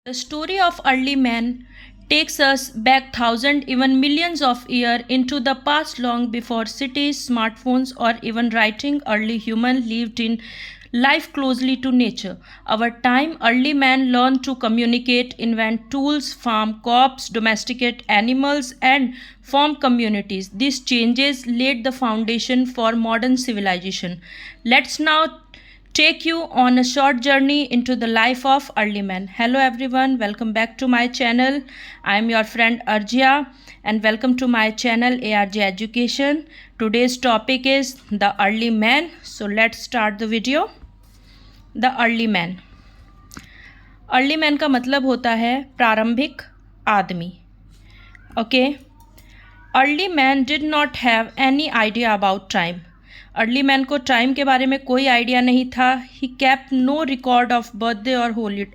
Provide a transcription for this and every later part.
The story of early man takes us back thousands, even millions of years into the past, long before cities, smartphones, or even writing. Early human lived in life closely to nature. Our time, early man learned to communicate, invent tools, farm crops, domesticate animals, and form communities. These changes laid the foundation for modern civilization. Let's now take you on a short journey into the life of early man. Hello everyone, welcome back to my channel. I am your friend Arjia and welcome to my channel ARJ Education. Today's topic is the early man. So let's start the video. The early man. Early man का मतलब होता है प्रारंभिक आदमी. Okay. Early man did not have any idea about time. Early man को time के बारे में कोई आइडिया नहीं था. He kept no record of birthday और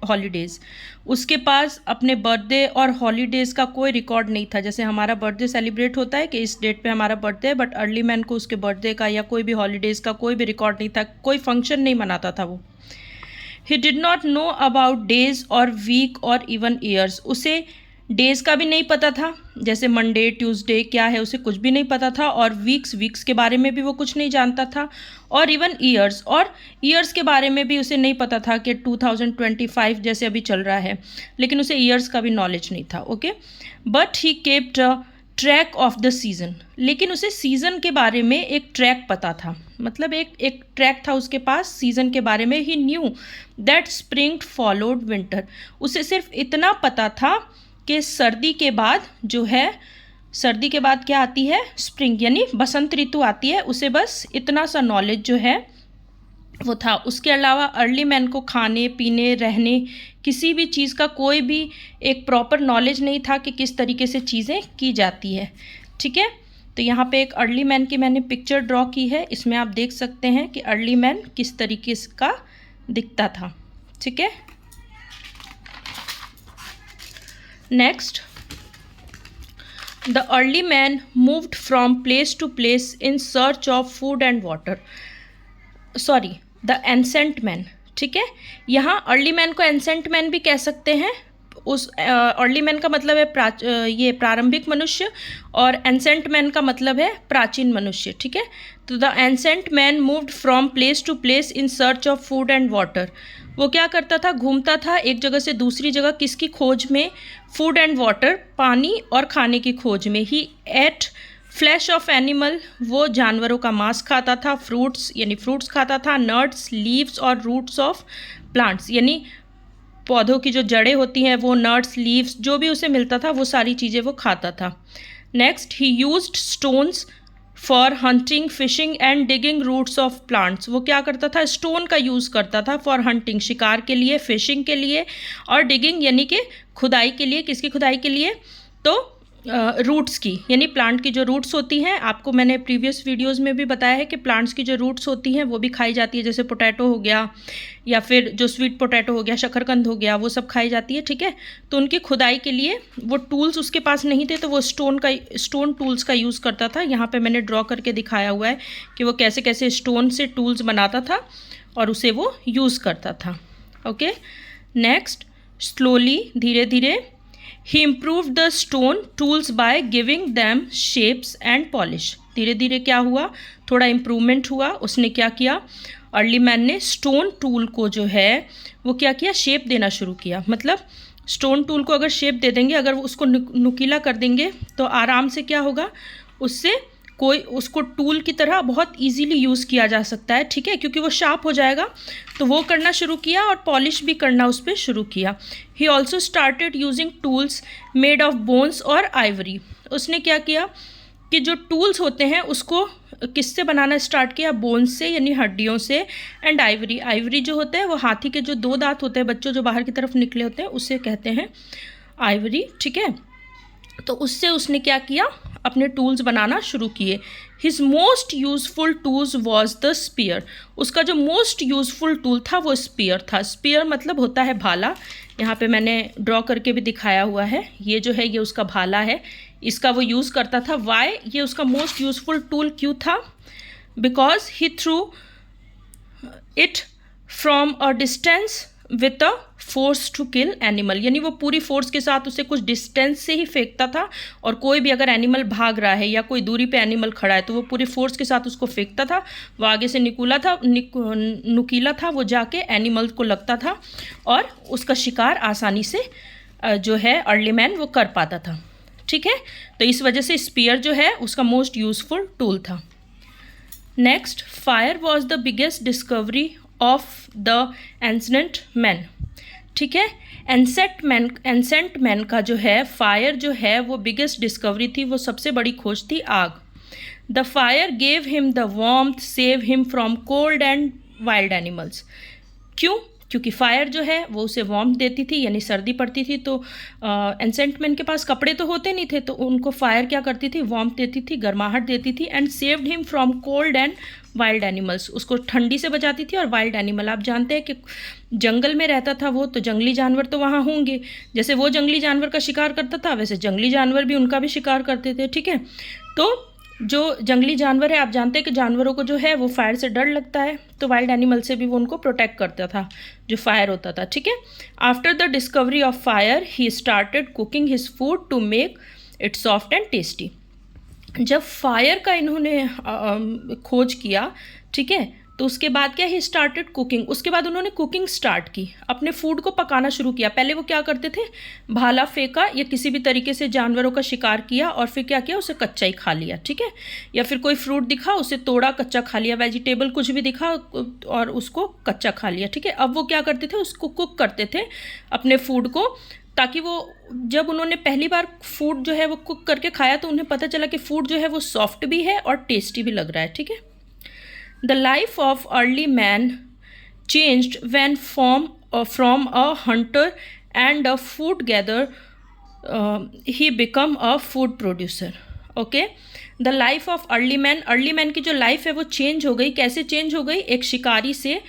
हॉलीडेज़. उसके पास अपने बर्थडे और हॉलीडेज़ का कोई रिकॉर्ड नहीं था. जैसे हमारा बर्थडे सेलिब्रेट होता है कि इस डेट पे हमारा बर्थडे है, बट अर्ली मैन को उसके बर्थडे का या कोई भी हॉलीडेज़ का कोई भी रिकॉर्ड नहीं था. कोई फंक्शन नहीं मनाता था वो. ही did not know about days और वीक और इवन ईयर्स. उसे डेज़ का भी नहीं पता था, जैसे मंडे ट्यूसडे क्या है उसे कुछ भी नहीं पता था. और वीक्स के बारे में भी वो कुछ नहीं जानता था. और इवन ईयर्स के बारे में भी उसे नहीं पता था कि 2025 जैसे अभी चल रहा है, लेकिन उसे ईयर्स का भी नॉलेज नहीं था. Okay. But he kept track of the season. लेकिन उसे सीज़न के बारे में एक ट्रैक पता था. मतलब एक ट्रैक था उसके पास सीज़न के बारे में. He knew that spring followed winter. उसे सिर्फ इतना पता था कि सर्दी के बाद क्या आती है, स्प्रिंग यानी बसंत ऋतु आती है. उसे बस इतना सा नॉलेज जो है वो था. उसके अलावा अर्ली मैन को खाने पीने रहने किसी भी चीज़ का कोई भी एक प्रॉपर नॉलेज नहीं था कि किस तरीके से चीज़ें की जाती है. ठीक है. तो यहाँ पे एक अर्ली मैन की मैंने पिक्चर ड्रॉ की है. इसमें आप देख सकते हैं कि अर्ली मैन किस तरीके का दिखता था. ठीक है. Next, the early man moved from place to place in search of food and water. Sorry, the ancient man. ठीक है. यहाँ अर्ली मैन को एंसेंट मैन भी कह सकते हैं. उस अर्ली मैन का मतलब है ये प्रारंभिक मनुष्य, और एंसेंट मैन का मतलब है प्राचीन मनुष्य. ठीक है. तो the ancient man moved from place to place in search of food and water. वो क्या करता था, घूमता था एक जगह से दूसरी जगह. किसकी खोज में? फूड एंड वाटर, पानी और खाने की खोज में. ही एट फ्लैश ऑफ एनिमल. वो जानवरों का मांस खाता था. फ्रूट्स यानी फ्रूट्स खाता था. नट्स, लीव्स और रूट्स ऑफ प्लांट्स यानी पौधों की जो जड़ें होती हैं वो नट्स, लीव्स जो भी उसे मिलता था वो सारी चीज़ें वो खाता था. Next, he used stones for hunting, fishing and digging roots of plants. वो क्या करता था, स्टोन का यूज़ करता था फॉर हंटिंग शिकार के लिए, फिशिंग के लिए, और डिगिंग यानी कि खुदाई के लिए. किसकी खुदाई के लिए? तो रूट्स की, यानी प्लांट की जो रूट्स होती हैं. आपको मैंने प्रीवियस वीडियोस में भी बताया है कि प्लांट्स की जो रूट्स होती हैं वो भी खाई जाती है. जैसे पोटैटो हो गया या फिर जो स्वीट पोटैटो हो गया, शकरकंद हो गया, वो सब खाई जाती है. ठीक है. तो उनकी खुदाई के लिए वो टूल्स उसके पास नहीं थे, तो वो स्टोन टूल्स का यूज़ करता था. यहाँ पर मैंने ड्रॉ करके दिखाया हुआ है कि वो कैसे कैसे स्टोन से टूल्स बनाता था और उसे वो यूज़ करता था. ओके. नेक्स्ट, स्लोली, धीरे धीरे, he improve the stone tools by giving them shapes and polish. धीरे धीरे क्या हुआ, थोड़ा इम्प्रूवमेंट हुआ. उसने क्या किया, अर्ली मैन ने स्टोन टूल को जो है वो क्या किया, शेप देना शुरू किया. मतलब स्टोन टूल को अगर शेप दे देंगे, अगर उसको नुकीला कर देंगे तो आराम से क्या होगा, उससे उसको टूल की तरह बहुत इजीली यूज़ किया जा सकता है. ठीक है. क्योंकि वो शार्प हो जाएगा. तो वो करना शुरू किया और पॉलिश भी करना उस पर शुरू किया. He also started using tools made of bones और आइवरी. उसने क्या किया कि जो टूल्स होते हैं उसको किससे बनाना स्टार्ट किया, बोन्स से यानी हड्डियों से, एंड आइवरी जो होता है वो हाथी के जो 2 दांत होते हैं बच्चों जो बाहर की तरफ निकले होते हैं उसे कहते हैं आइवरी. ठीक है. तो उससे उसने क्या किया, अपने टूल्स बनाना शुरू किए. His most useful tools was the spear. उसका जो मोस्ट यूज़फुल टूल था वो स्पीयर था. स्पीयर मतलब होता है भाला. यहाँ पे मैंने ड्रॉ करके भी दिखाया हुआ है. ये जो है ये उसका भाला है, इसका वो यूज़ करता था. वाई, ये उसका मोस्ट यूज़फुल टूल क्यों था? Because he threw it from a distance with a force to kill animal, यानी वो पूरी फोर्स के साथ उसे कुछ डिस्टेंस से ही फेंकता था, और कोई भी अगर एनिमल भाग रहा है या कोई दूरी पे एनिमल खड़ा है तो वो पूरी फोर्स के साथ उसको फेंकता था। वो आगे से नुकीला था, वो जाके एनिमल को लगता था और उसका शिकार आसानी से जो है अर्ली मैन वो कर पाता था। ठीक है, तो इस वजह से स्पीयर जो है उसका मोस्ट यूजफुल टूल था। Next, fire was the biggest discovery of the ancient man. ठीक है, एंसेंट मैन का जो है फायर जो है वो बिगेस्ट डिस्कवरी थी, वो सबसे बड़ी खोज थी आग। The fire gave him the warmth, save him from cold and wild animals. क्यों? क्योंकि फायर जो है वो उसे वार्मथ देती थी, यानी सर्दी पड़ती थी तो एंसेंट मैन के पास कपड़े तो होते नहीं थे, तो उनको फायर क्या करती थी, वार्मथ देती थी, गर्माहट देती थी। And saved him from cold and wild animals, उसको ठंडी से बचाती थी। और वाइल्ड एनिमल, आप जानते हैं कि जंगल में रहता था वो, तो जंगली जानवर तो वहाँ होंगे, जैसे वो जंगली जानवर का शिकार करता था वैसे जंगली जानवर भी उनका भी शिकार करते थे। ठीक है, तो जो जंगली जानवर है, आप जानते हैं कि जानवरों को जो है वो फायर से डर लगता है, तो वाइल्ड एनिमल से भी वो उनको प्रोटेक्ट करता था जो फायर होता था। ठीक है, after the discovery of fire he started cooking his food to make it soft and tasty. जब फायर का इन्होंने खोज किया, ठीक है, तो उसके बाद क्या, ही स्टार्टेड कुकिंग, उसके बाद उन्होंने कुकिंग स्टार्ट की, अपने फूड को पकाना शुरू किया। पहले वो क्या करते थे, भाला फेंका या किसी भी तरीके से जानवरों का शिकार किया और फिर क्या किया, उसे कच्चा ही खा लिया। ठीक है, या फिर कोई फ्रूट दिखा उसे तोड़ा कच्चा खा लिया, वेजिटेबल कुछ भी दिखा और उसको कच्चा खा लिया। ठीक है, अब वो क्या करते थे, उसको कुक करते थे अपने फूड को, ताकि वो जब उन्होंने पहली बार फूड जो है वो कुक करके खाया तो उन्हें पता चला कि फूड जो है वो सॉफ्ट भी है और टेस्टी भी लग रहा है। ठीक है, the life of early man changed when from a Hunter and a food gather he become a food producer. Okay, the life of early man की जो लाइफ है वो चेंज हो गई। कैसे चेंज हो गई, एक शिकारी से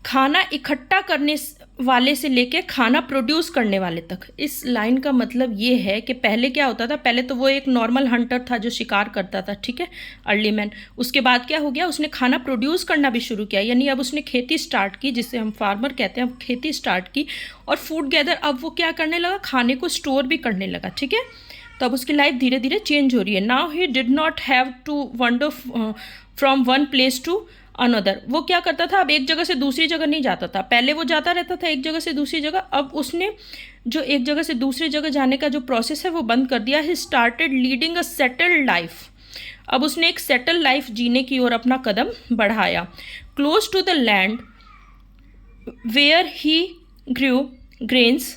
खाना इकट्ठा करने वाले से लेके खाना प्रोड्यूस करने वाले तक। इस लाइन का मतलब ये है कि पहले क्या होता था, पहले तो वो एक नॉर्मल हंटर था जो शिकार करता था। ठीक है, अर्ली मैन, उसके बाद क्या हो गया, उसने खाना प्रोड्यूस करना भी शुरू किया, यानी अब उसने खेती स्टार्ट की, जिसे हम फार्मर कहते हैं, अब खेती स्टार्ट की। और फूड गैदर, अब वो क्या करने लगा, खाने को स्टोर भी करने लगा। ठीक है, तो अब उसकी लाइफ धीरे धीरे चेंज हो रही है। Now he did not have to wander from one place to another. वो क्या करता था, अब एक जगह से दूसरी जगह नहीं जाता था। पहले वो जाता रहता था एक जगह से दूसरी जगह, अब उसने जो एक जगह से दूसरी जगह जाने का जो प्रोसेस है वो बंद कर दिया। He started leading a settled life, अब उसने एक सेटल लाइफ जीने की ओर अपना कदम बढ़ाया। Close to the land where he grew grains,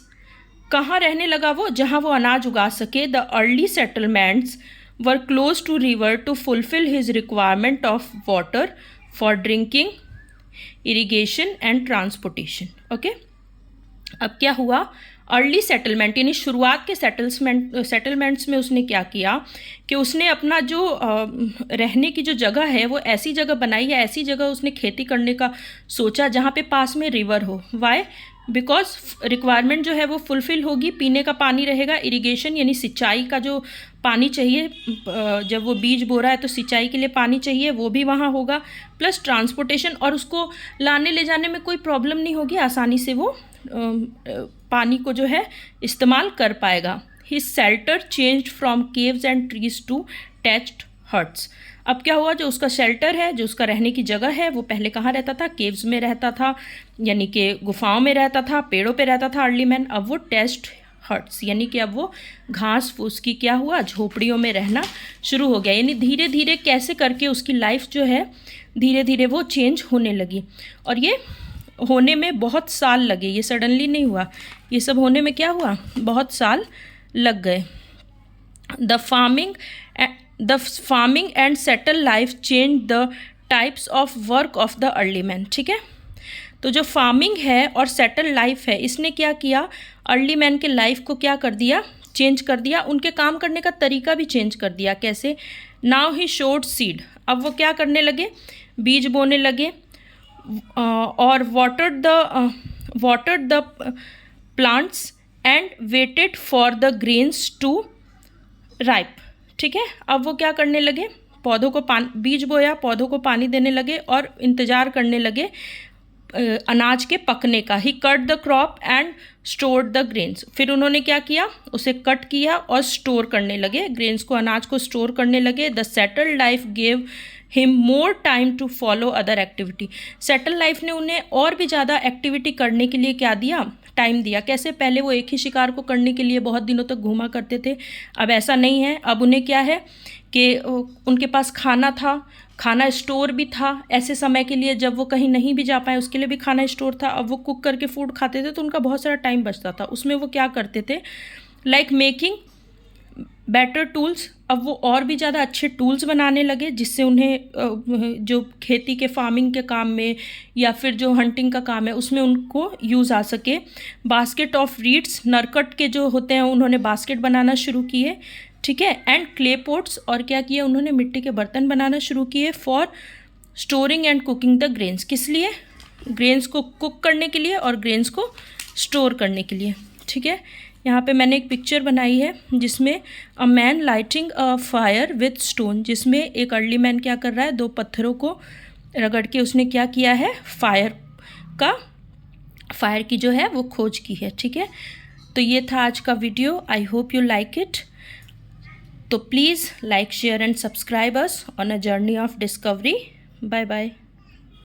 कहाँ रहने लगा वो, जहाँ वो अनाज उगा सके। The early settlements were close to river to fulfil his requirement of water for drinking, irrigation and transportation. Okay, अब क्या हुआ, अर्ली सेटलमेंट यानी शुरुआत के सेटलमेंट्स में उसने क्या किया कि उसने अपना जो रहने की जो जगह है वो ऐसी जगह बनाई है, ऐसी जगह उसने खेती करने का सोचा जहाँ पे पास में रिवर हो। वाई, बिकॉज रिक्वायरमेंट जो है वो फुलफिल होगी, पीने का पानी रहेगा, इरिगेशन यानी सिंचाई का जो पानी चाहिए, जब वो बीज बो रहा है तो सिंचाई के लिए पानी चाहिए, वो भी वहाँ होगा, प्लस ट्रांसपोर्टेशन, और उसको लाने ले जाने में कोई प्रॉब्लम नहीं होगी, आसानी से वो पानी को जो है इस्तेमाल कर पाएगा। His shelter changed from caves and trees to thatched huts. अब क्या हुआ, जो उसका शेल्टर है, जो उसका रहने की जगह है, वो पहले कहाँ रहता था, केव्स में रहता था, यानी कि गुफाओं में रहता था, पेड़ों पे रहता था अर्ली मैन। अब वो टैच्ड हट्स, यानी कि अब वो घास फूस की क्या हुआ, झोपड़ियों में रहना शुरू हो गया। यानी धीरे धीरे कैसे करके उसकी लाइफ जो है धीरे धीरे वो चेंज होने लगी। और ये होने में बहुत साल लगे, ये सडनली नहीं हुआ, ये सब होने में क्या हुआ, बहुत साल लग गए। The farming and settle life change the types of work of the early man. ठीक है, तो जो फार्मिंग है और सेटल लाइफ है, इसने क्या किया, अर्ली मैन के लाइफ को क्या कर दिया, चेंज कर दिया, उनके काम करने का तरीका भी चेंज कर दिया। कैसे, नाउ ही शोड सीड, अब वो क्या करने लगे, बीज बोने लगे, और watered the plants and waited for the grains to ripe. ठीक है, अब वो क्या करने लगे, पौधों को बीज बोया, पौधों को पानी देने लगे और इंतज़ार करने लगे अनाज के पकने का। He cut the crop and stored the grains. फिर उन्होंने क्या किया, उसे कट किया और स्टोर करने लगे, ग्रेन्स को, अनाज को स्टोर करने लगे। The settled life gave him more time to follow other activity. Settle life ने उन्हें और भी ज़्यादा एक्टिविटी करने के लिए क्या दिया, टाइम दिया। कैसे, पहले वो एक ही शिकार को करने के लिए बहुत दिनों तक घूमा करते थे, अब ऐसा नहीं है। अब उन्हें क्या है कि उनके पास खाना था, खाना स्टोर भी था ऐसे समय के लिए जब वो कहीं नहीं भी जा पाए, उसके लिए भी खाना स्टोर था। अब वो कुक करके फूड खाते थे तो उनका बहुत सारा टाइम बचता था। उसमें वो क्या करते थे, लाइक मेकिंग बेटर टूल्स। अब वो और भी ज़्यादा अच्छे टूल्स बनाने लगे जिससे उन्हें जो खेती के, फार्मिंग के काम में या फिर जो हंटिंग का काम है उसमें उनको यूज़ आ सके। बास्केट ऑफ रीड्स, नरकट के जो होते हैं उन्होंने बास्केट बनाना शुरू किए, ठीक है। एंड क्ले पोट्स, और क्या किया उन्होंने, मिट्टी के बर्तन बनाना शुरू किए। For storing and cooking the grains, किस लिए, ग्रेन्स को कुक करने के लिए और ग्रेन्स को स्टोर करने के लिए, ठीक है। यहाँ पे मैंने एक पिक्चर बनाई है जिसमें a man lighting a fire with stone, जिसमें एक अर्ली मैन क्या कर रहा है, दो पत्थरों को रगड़ के उसने क्या किया है, फायर की जो है वो खोज की है, ठीक है। तो ये था आज का video. I hope you like it. तो please like, share and subscribe us on a journey of discovery. Bye bye.